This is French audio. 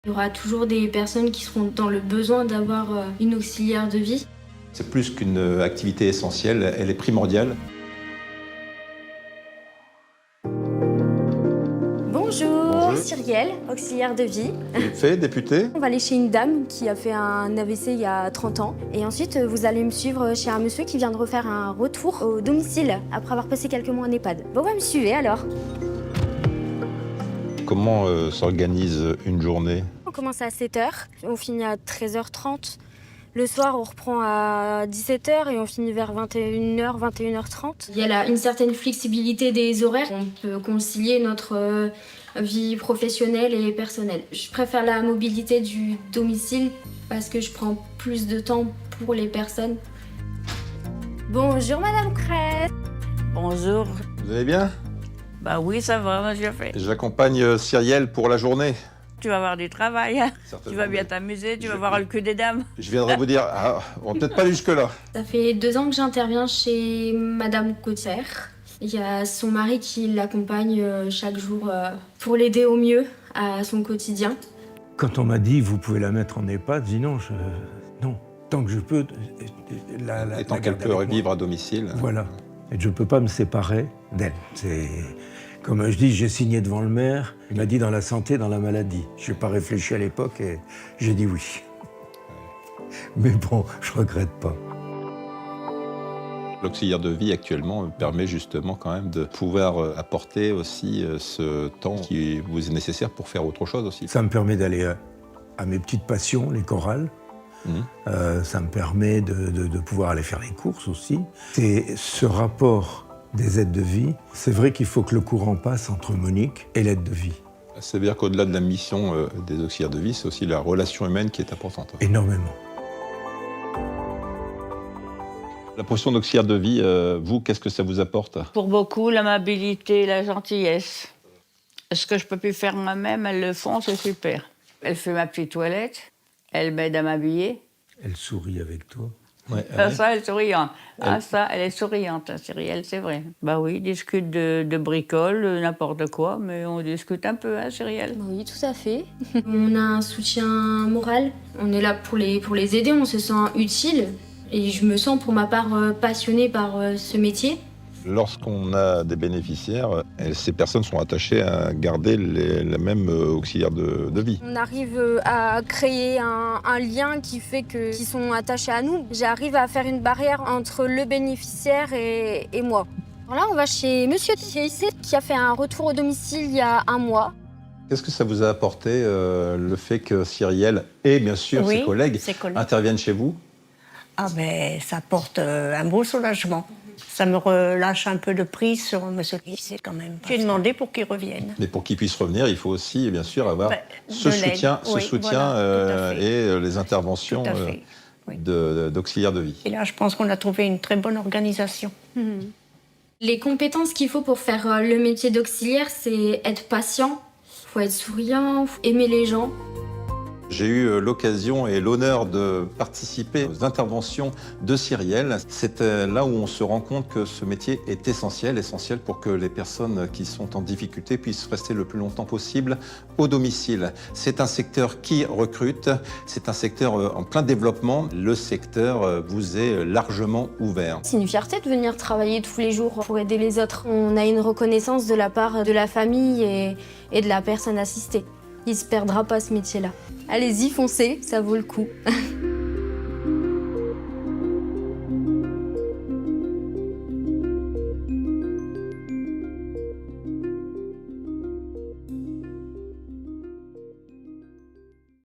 Il y aura toujours des personnes qui seront dans le besoin d'avoir une auxiliaire de vie. C'est plus qu'une activité essentielle, elle est primordiale. Bonjour, Cyrielle, auxiliaire de vie. Fait, député. On va aller chez une dame qui a fait un AVC il y a 30 ans. Et ensuite, vous allez me suivre chez un monsieur qui vient de refaire un retour au domicile après avoir passé quelques mois en EHPAD. Bon, ouais, me suivez alors. Comment s'organise une journée? On commence à 7h, on finit à 13h30. Le soir, on reprend à 17h et on finit vers 21h, 21h30. Il y a une certaine flexibilité des horaires. On peut concilier notre vie professionnelle et personnelle. Je préfère la mobilité du domicile parce que je prends plus de temps pour les personnes. Bonjour Madame Crête. Bonjour. Vous allez bien? Bah oui, ça va, monsieur fait. J'accompagne Cyrielle pour la journée. Tu vas avoir du travail, hein. Certainement. Tu vas bien t'amuser, tu vas voir le cul des dames. Je viendrai vous dire, on va peut-être pas jusque-là. Ça fait 2 ans que j'interviens chez Madame Côtière. Il y a son mari qui l'accompagne chaque jour pour l'aider au mieux à son quotidien. Quand on m'a dit, vous pouvez la mettre en EHPAD, je dis non, non. Tant que je peux, Et tant qu'elle peut vivre à domicile. Voilà. Et je ne peux pas me séparer d'elle. C'est... Comme je dis, j'ai signé devant le maire. Il m'a dit dans la santé, dans la maladie. Je n'ai pas réfléchi à l'époque et j'ai dit oui. Mais bon, je ne regrette pas. L'auxiliaire de vie actuellement permet justement quand même de pouvoir apporter aussi ce temps qui vous est nécessaire pour faire autre chose aussi. Ça me permet d'aller à mes petites passions, les chorales. Ça me permet de pouvoir aller faire les courses aussi. C'est ce rapport des aides de vie. C'est vrai qu'il faut que le courant passe entre Monique et l'aide de vie. C'est-à-dire qu'au-delà de la mission des auxiliaires de vie, c'est aussi la relation humaine qui est importante. Énormément. La profession d'auxiliaire de vie, vous, qu'est-ce que ça vous apporte? Pour beaucoup, l'amabilité, la gentillesse. Ce que je peux plus faire moi-même, elles le font, c'est super. Elle fait ma petite toilette, elle m'aide à m'habiller. Elle sourit avec toi. Ouais, Ça, elle est souriante. Ça, elle est souriante, Cyrielle, c'est vrai. Bah oui, discute de bricoles, n'importe quoi, mais on discute un peu, hein, Cyrielle. Oui, tout à fait. On a un soutien moral. On est là pour les aider, on se sent utile. Et je me sens pour ma part passionnée par ce métier. Lorsqu'on a des bénéficiaires, ces personnes sont attachées à garder la même auxiliaire de vie. On arrive à créer un lien qui fait qu'ils sont attachés à nous. J'arrive à faire une barrière entre le bénéficiaire et moi. Alors là, on va chez Monsieur ici qui a fait un retour au domicile il y a 1 mois. Qu'est-ce que ça vous a apporté, le fait que Cyrielle et bien sûr Oui, ses collègues interviennent chez vous? Ah ben, ça apporte un beau soulagement. Ça me relâche un peu de prise sur monsieur Kissé quand même. J'ai demandé pour qu'il revienne. Mais pour qu'ils puissent revenir, il faut aussi, bien sûr, avoir ce de l'aide. soutien, Oui, voilà, tout à fait. et les interventions Tout à fait, oui. d'auxiliaires de vie. Et là, je pense qu'on a trouvé une très bonne organisation. Les compétences qu'il faut pour faire le métier d'auxiliaire, c'est être patient, faut être souriant, faut aimer les gens. J'ai eu l'occasion et l'honneur de participer aux interventions de Cyrielle. C'est là où on se rend compte que ce métier est essentiel pour que les personnes qui sont en difficulté puissent rester le plus longtemps possible au domicile. C'est un secteur qui recrute, c'est un secteur en plein développement. Le secteur vous est largement ouvert. C'est une fierté de venir travailler tous les jours pour aider les autres. On a une reconnaissance de la part de la famille et de la personne assistée. Il ne se perdra pas ce métier-là. Allez-y, foncez, ça vaut le coup.